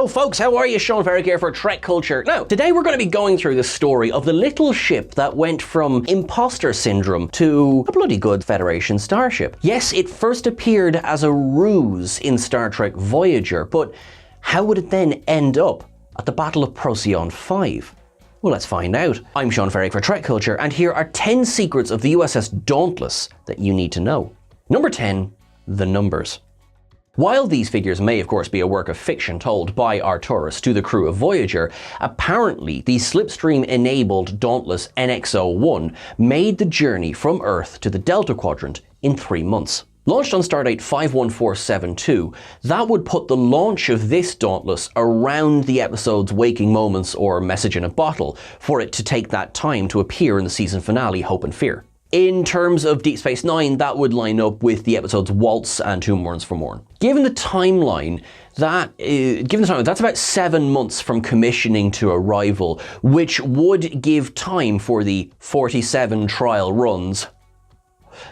folks, how are you? Sean Ferrick here for TrekCulture. Now, today we're going to be going through the story of the little ship that went from imposter syndrome to a bloody good Federation starship. Yes, it first appeared as a ruse in Star Trek Voyager, but how would it then end up at the Battle of Procyon 5? Well, let's find out. I'm Sean Ferrick for TrekCulture, and here are 10 secrets of the USS Dauntless that you need to know. Number 10, the numbers. While these figures may of course be a work of fiction told by Arcturus to the crew of Voyager, apparently the slipstream-enabled Dauntless NX-01 made the journey from Earth to the Delta Quadrant in 3 months. Launched on stardate 51472, that would put the launch of this Dauntless around the episode's waking moments or message in a bottle for it to take that time to appear in the season finale Hope and Fear. In terms of Deep Space Nine, that would line up with the episodes Waltz and Who Mourns for Morn. Given the timeline, that's about 7 months from commissioning to arrival, which would give time for the 47 trial runs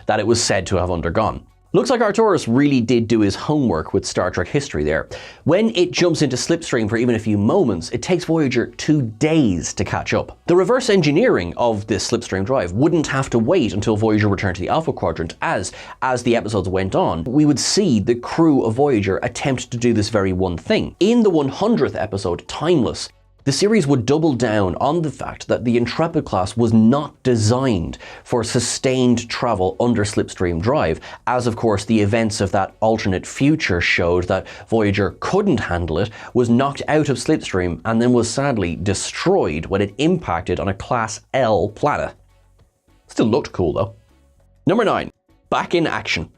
that it was said to have undergone. Looks like Arcturus really did do his homework with Star Trek history there. When it jumps into slipstream for even a few moments, it takes Voyager 2 days to catch up. The reverse engineering of this slipstream drive wouldn't have to wait until Voyager returned to the Alpha Quadrant, as the episodes went on, we would see the crew of Voyager attempt to do this very one thing. In the 100th episode, Timeless, the series would double down on the fact that the Intrepid class was not designed for sustained travel under slipstream drive, as of course the events of that alternate future showed that Voyager couldn't handle it, was knocked out of slipstream, and then was sadly destroyed when it impacted on a Class L planet. Still looked cool though. Number 9. Back in action.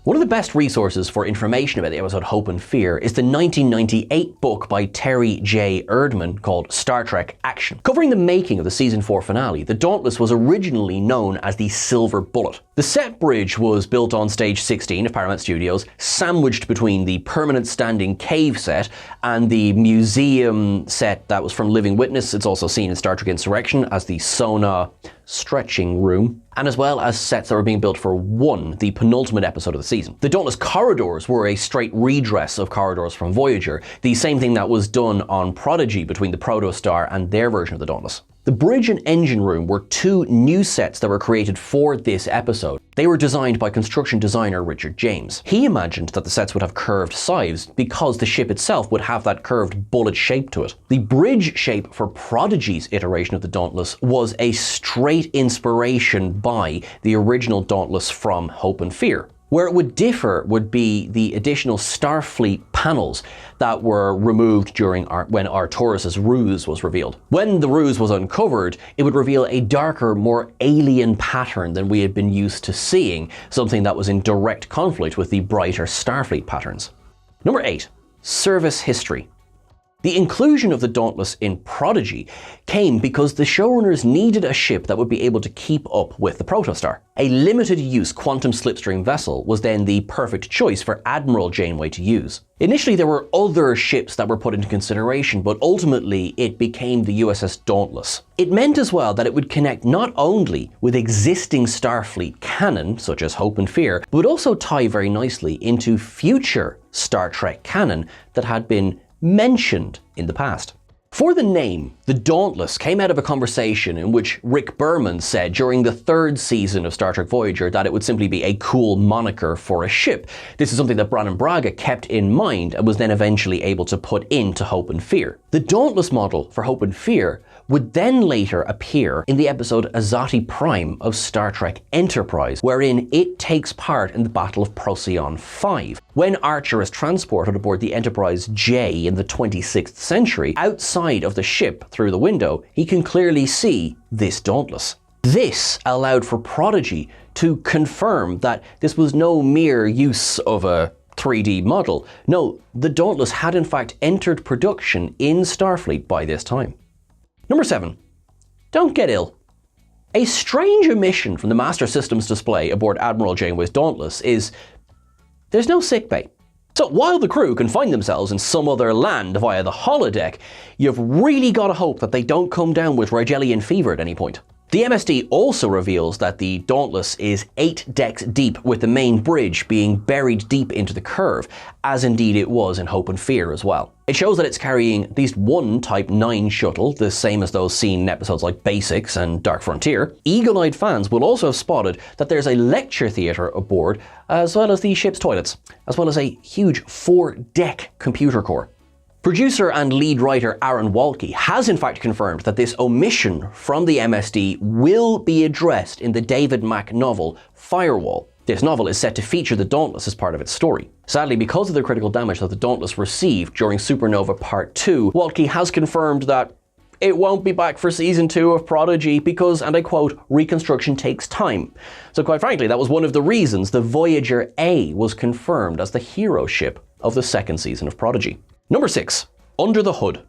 One of the best resources for information about the episode Hope and Fear is the 1998 book by Terry J. Erdman called Star Trek Action. Covering the making of the season 4 finale, the Dauntless was originally known as the Silver Bullet. The set bridge was built on stage 16 of Paramount Studios, sandwiched between the permanent standing cave set and the museum set that was from Living Witness. It's also seen in Star Trek Insurrection as the Sona stretching room, and as well as sets that were being built for One, the penultimate episode of the season. The Dauntless corridors were a straight redress of corridors from Voyager, the same thing that was done on Prodigy between the Protostar and their version of the Dauntless. The bridge and engine room were 2 new sets that were created for this episode. They were designed by construction designer Richard James. He imagined that the sets would have curved sides because the ship itself would have that curved bullet shape to it. The bridge shape for Prodigy's iteration of the Dauntless was a straight inspiration by the original Dauntless from Hope and Fear. Where it would differ would be the additional Starfleet panels that were removed when Arcturus' ruse was revealed. When the ruse was uncovered, it would reveal a darker, more alien pattern than we had been used to seeing, something that was in direct conflict with the brighter Starfleet patterns. Number 8. Service history. The inclusion of the Dauntless in Prodigy came because the showrunners needed a ship that would be able to keep up with the Protostar. A limited-use quantum slipstream vessel was then the perfect choice for Admiral Janeway to use. Initially there were other ships that were put into consideration, but ultimately it became the USS Dauntless. It meant as well that it would connect not only with existing Starfleet canon, such as Hope and Fear, but also tie very nicely into future Star Trek canon that had been mentioned in the past. For the name, the Dauntless came out of a conversation in which Rick Berman said during the 3rd season of Star Trek Voyager that it would simply be a cool moniker for a ship. This is something that Brannon Braga kept in mind and was then eventually able to put into Hope and Fear. The Dauntless model for Hope and Fear would then later appear in the episode Azati Prime of Star Trek Enterprise, wherein it takes part in the Battle of Procyon 5. When Archer is transported aboard the Enterprise J in the 26th century, outside of the ship through the window, he can clearly see this Dauntless. This allowed for Prodigy to confirm that this was no mere use of a 3D model. No, the Dauntless had in fact entered production in Starfleet by this time. Number 7. Don't get ill. A strange omission from the Master Systems display aboard Admiral Janeway's Dauntless is there's no sickbay. So while the crew can find themselves in some other land via the holodeck, you've really got to hope that they don't come down with Rigelian fever at any point. The MSD also reveals that the Dauntless is 8 decks deep, with the main bridge being buried deep into the curve, as indeed it was in Hope and Fear as well. It shows that it's carrying at least one Type 9 shuttle, the same as those seen in episodes like Basics and Dark Frontier. Eagle-eyed fans will also have spotted that there's a lecture theatre aboard, as well as the ship's toilets, as well as a huge 4-deck computer core. Producer and lead writer Aaron Walke has in fact confirmed that this omission from the MSD will be addressed in the David Mack novel Firewall. This novel is set to feature the Dauntless as part of its story. Sadly, because of the critical damage that the Dauntless received during Supernova Part 2, Walke has confirmed that it won't be back for Season 2 of Prodigy because, and I quote, reconstruction takes time. So quite frankly, that was one of the reasons the Voyager A was confirmed as the hero ship of the second season of Prodigy. Number 6. Under the Hood.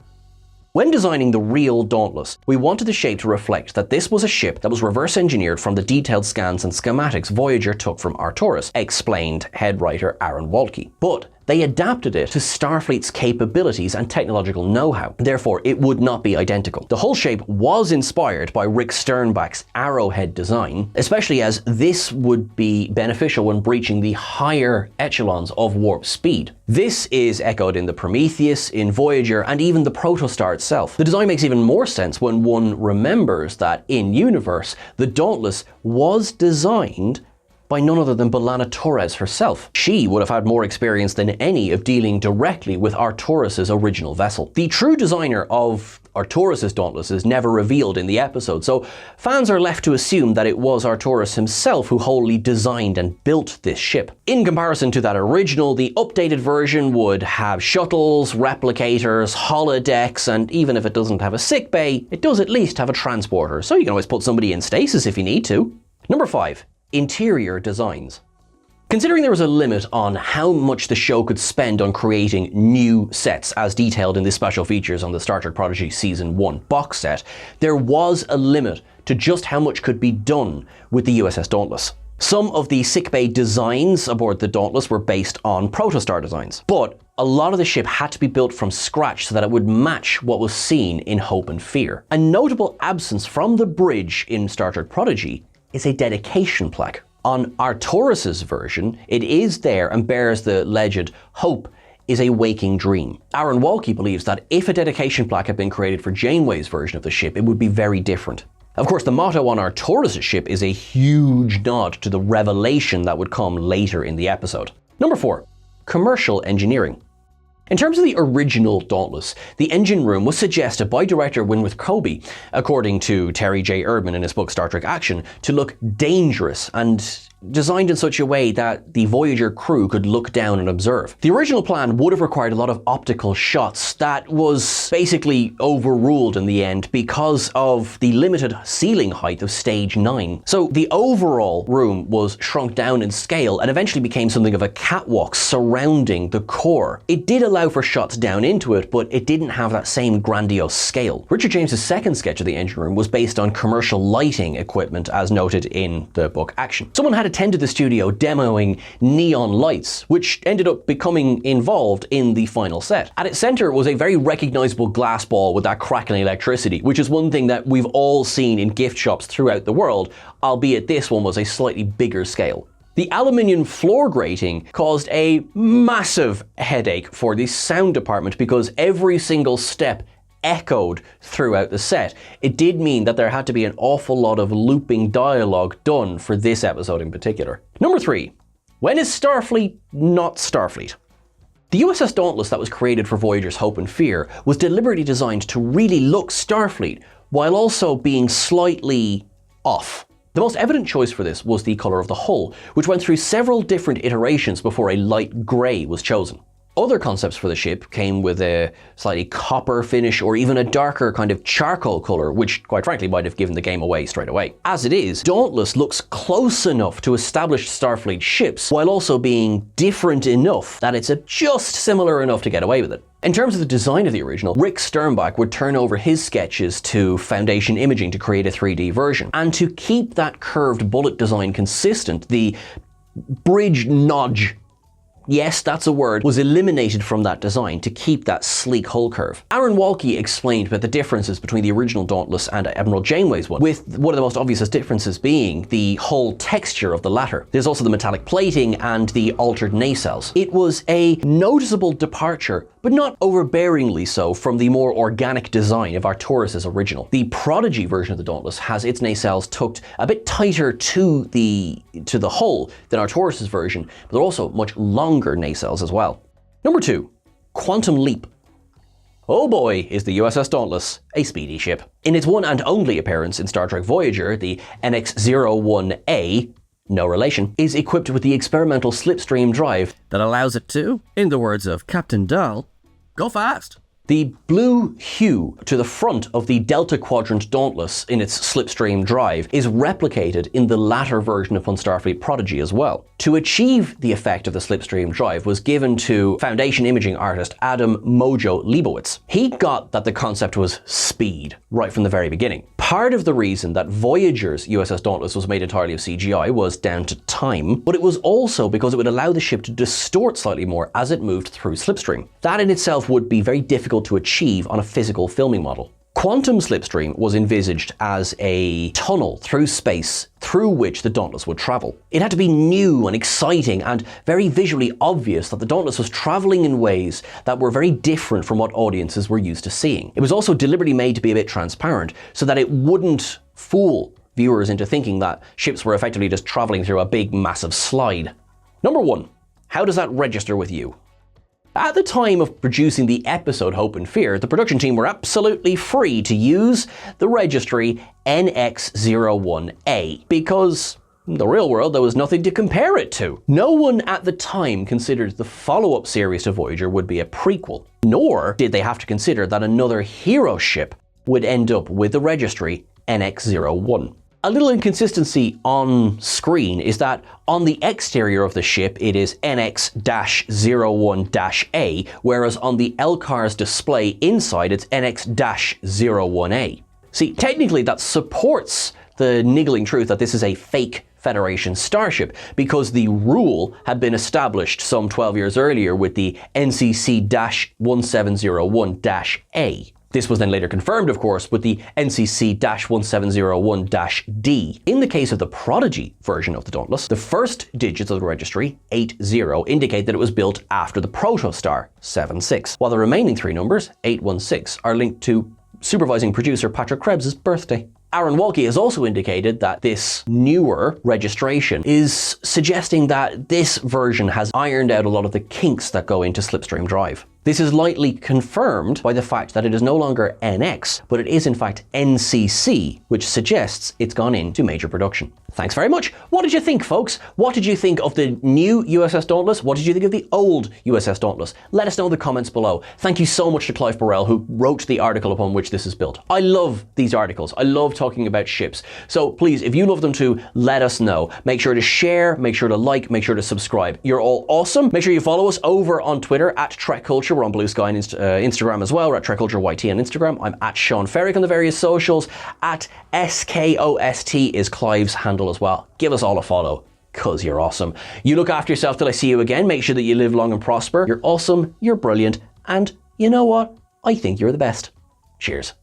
When designing the real Dauntless, we wanted the shape to reflect that this was a ship that was reverse engineered from the detailed scans and schematics Voyager took from Arcturus, explained head writer Aaron Walke. But they adapted it to Starfleet's capabilities and technological know-how. Therefore, it would not be identical. The hull shape was inspired by Rick Sternbach's Arrowhead design, especially as this would be beneficial when breaching the higher echelons of warp speed. This is echoed in the Prometheus, in Voyager, and even the Protostar itself. The design makes even more sense when one remembers that, in universe, the Dauntless was designed by none other than B'Elanna Torres herself. She would have had more experience than any of dealing directly with Arcturus's original vessel. The true designer of Arcturus's Dauntless is never revealed in the episode, so fans are left to assume that it was Arcturus himself who wholly designed and built this ship. In comparison to that original, the updated version would have shuttles, replicators, holodecks, and even if it doesn't have a sickbay, it does at least have a transporter, so you can always put somebody in stasis if you need to. Number 5. Interior designs. Considering there was a limit on how much the show could spend on creating new sets, as detailed in the special features on the Star Trek Prodigy Season 1 box set, there was a limit to just how much could be done with the USS Dauntless. Some of the sickbay designs aboard the Dauntless were based on Protostar designs, but a lot of the ship had to be built from scratch so that it would match what was seen in Hope and Fear. A notable absence from the bridge in Star Trek Prodigy is a dedication plaque. On Arcturus's version, it is there and bears the legend, "Hope is a waking dream." Aaron Walke believes that if a dedication plaque had been created for Janeway's version of the ship, it would be very different. Of course, the motto on Arcturus's ship is a huge nod to the revelation that would come later in the episode. Number 4. Commercial engineering. In terms of the original Dauntless, the engine room was suggested by director Winwith Kobe, according to Terry J. Erdman in his book Star Trek Action, to look dangerous and designed in such a way that the Voyager crew could look down and observe. The original plan would have required a lot of optical shots that was basically overruled in the end because of the limited ceiling height of Stage 9. So the overall room was shrunk down in scale and eventually became something of a catwalk surrounding the core. It did allow for shots down into it, but it didn't have that same grandiose scale. Richard James's second sketch of the engine room was based on commercial lighting equipment, as noted in the book Action. Someone had attended the studio demoing neon lights, which ended up becoming involved in the final set. At its center was a very recognizable glass ball with that crackling electricity, which is one thing that we've all seen in gift shops throughout the world, albeit this one was a slightly bigger scale. The aluminium floor grating caused a massive headache for the sound department because every single step echoed throughout the set. It did mean that there had to be an awful lot of looping dialogue done for this episode in particular. Number 3. When is Starfleet not Starfleet? The USS Dauntless that was created for Voyager's Hope and Fear was deliberately designed to really look Starfleet while also being slightly off. The most evident choice for this was the colour of the hull, which went through several different iterations before a light grey was chosen. Other concepts for the ship came with a slightly copper finish or even a darker kind of charcoal colour, which quite frankly might have given the game away straight away. As it is, Dauntless looks close enough to established Starfleet ships while also being different enough that it's just similar enough to get away with it. In terms of the design of the original, Rick Sternbach would turn over his sketches to Foundation Imaging to create a 3D version. And to keep that curved bullet design consistent, the bridge notch yes, that's a word, was eliminated from that design to keep that sleek hull curve. Aaron Walke explained about the differences between the original Dauntless and Admiral Janeway's one, with one of the most obvious differences being the hull texture of the latter. There's also the metallic plating and the altered nacelles. It was a noticeable departure, but not overbearingly so, from the more organic design of Arturus' original. The Prodigy version of the Dauntless has its nacelles tucked a bit tighter to the hull than Arturus' version, but they're also much longer nacelles as well. Number 2, Quantum Leap. Oh boy, is the USS Dauntless a speedy ship. In its one and only appearance in Star Trek Voyager, the NX-01A, no relation, is equipped with the experimental slipstream drive that allows it to, in the words of Captain Dahl, go fast. The blue hue to the front of the Delta Quadrant Dauntless in its slipstream drive is replicated in the latter version of Starfleet Prodigy as well. To achieve the effect of the slipstream drive was given to Foundation imaging artist Adam Mojo Leibowitz. He got that the concept was speed right from the very beginning. Part of the reason that Voyager's USS Dauntless was made entirely of CGI was down to time, but it was also because it would allow the ship to distort slightly more as it moved through slipstream. That in itself would be very difficult to achieve on a physical filming model. Quantum slipstream was envisaged as a tunnel through space through which the Dauntless would travel. It had to be new and exciting and very visually obvious that the Dauntless was traveling in ways that were very different from what audiences were used to seeing. It was also deliberately made to be a bit transparent so that it wouldn't fool viewers into thinking that ships were effectively just traveling through a big massive slide. Number 1, how does that register with you? At the time of producing the episode Hope and Fear, the production team were absolutely free to use the Registry NX-01A because in the real world there was nothing to compare it to. No one at the time considered the follow-up series to Voyager would be a prequel, nor did they have to consider that another hero ship would end up with the Registry NX-01. A little inconsistency on screen is that on the exterior of the ship it is NX-01-A, whereas on the LCAR's display inside it's NX-01A. See, technically that supports the niggling truth that this is a fake Federation starship, because the rule had been established some 12 years earlier with the NCC-1701-A. This was then later confirmed, of course, with the NCC-1701-D. In the case of the Prodigy version of the Dauntless, the first digits of the Registry, 80, indicate that it was built after the protostar, 76, while the remaining 3 numbers, 816, are linked to supervising producer Patrick Krebs' birthday. Aaron Walke has also indicated that this newer registration is suggesting that this version has ironed out a lot of the kinks that go into slipstream drive. This is lightly confirmed by the fact that it is no longer NX, but it is in fact NCC, which suggests it's gone into major production. Thanks very much. What did you think, folks? What did you think of the new USS Dauntless? What did you think of the old USS Dauntless? Let us know in the comments below. Thank you so much to Clive Burrell, who wrote the article upon which this is built. I love these articles. I love talking about ships. So please, if you love them too, let us know. Make sure to share, make sure to like, make sure to subscribe. You're all awesome. Make sure you follow us over on Twitter at TrekCulture. We're on Blue Sky and Instagram as well. We're at TrekCulture YT on Instagram. I'm at Sean Ferrick on the various socials. At SKOST is Clive's handle as well. Give us all a follow, cause you're awesome. You look after yourself till I see you again. Make sure that you live long and prosper. You're awesome, you're brilliant, and you know what? I think you're the best. Cheers.